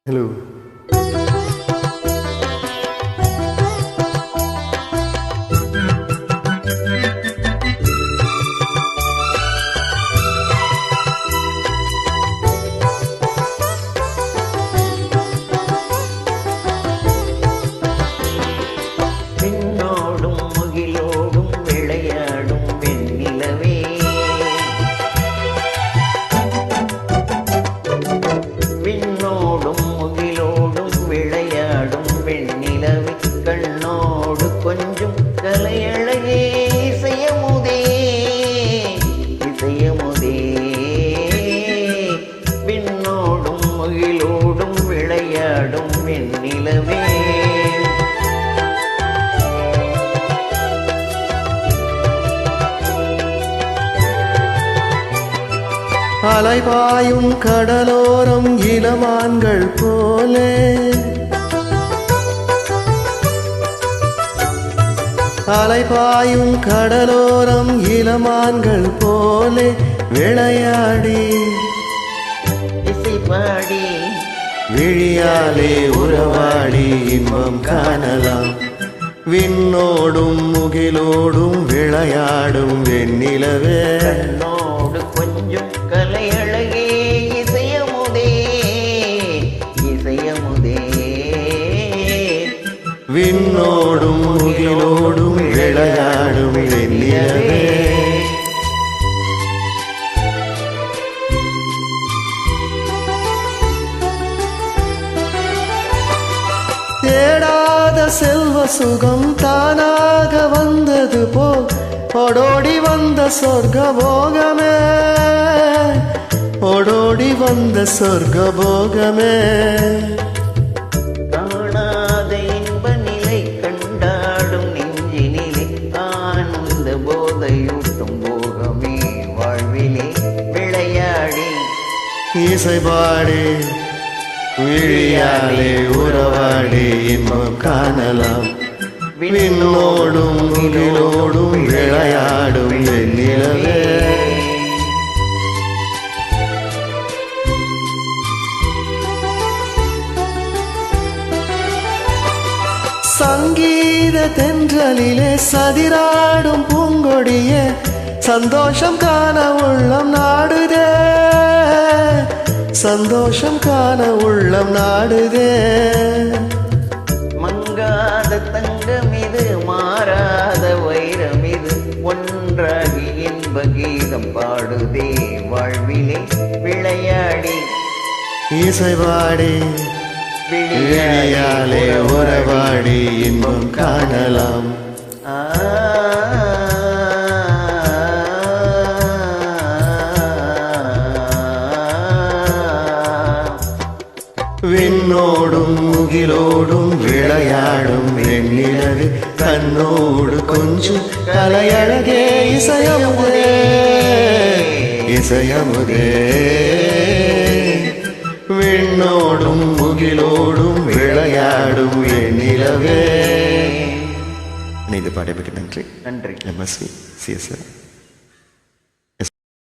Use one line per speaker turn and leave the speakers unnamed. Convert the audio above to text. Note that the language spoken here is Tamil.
Hello.
விண்ணோடும் முகிலோடும் விளையாடும் வெண்ணிலவே, விண்ணோடும் முகிலோடும் விளையாடும் வெண்ணிலவே, கண்ணோடு கொஞ்சம் கலையழகே இசையமுதே இசையமுதே. விண்ணோடும் முகிலோடும் விளையாடும் வெண்ணிலவே,
அலைபாயும் கடலோரம் இளமான்கள் போலே, அலைபாயும் கடலோரம் இளமான்கள் போலே விளையாடி
இசைப்பாடி
விழியாலே உறவாடி இன்பம் காணலாம். விண்ணோடும் முகிலோடும் விளையாடும் வெண்ணிலவே,
கண்ணோடு கொஞ்சம் கலையழகே இசையமுதே இசையமுதே.
விண்ணோடும் முகிலோடும் விளையாடும் வெண்ணிலவே. தேடாத செல்வ சுகம் தானாக வந்தது போல் ஓடோடி வந்த சொர்க்க போகமே, ஓடோடி வந்த சொர்க்க போகமே.
காணாத இன்ப நிலை கண்டாடும் நெஞ்சினிலே, ஆனந்த போதையூட்டும் போகமே வாழ்விலே விளையாடி
இசைபாடி விழியாலே உறவாடி இன்பம் காணலாம். விண்ணோடும் முகிலோடும் விளையாடும் வெண்ணிலவே. சங்கீத தென்றலிலே சதிராடும் பூங்கொடியே, சந்தோஷம் காண உள்ளம் நாடுதே, சந்தோஷம் காண உள்ளம் நாடுதே.
மங்காத தங்கம் இது மாறாத வைரம் இது, ஒன்றாகி இன்ப கீதம் பாடுதே வாழ்விலே விளையாடி
இசைபாடி விழியாலே உறவாடி இன்பம் காணலாம். விண்ணோடும் முகிலோடும் விளையாடும் வெண்ணிலவே, கண்ணோடு கொஞ்சம் கலையழகே இசையமுதே இசையமுதே. விண்ணோடும் முகிலோடும் விளையாடும் வெண்ணிலவே. இது பாடப்பட்ட நன்றி.
நன்றி.
MSV CSR.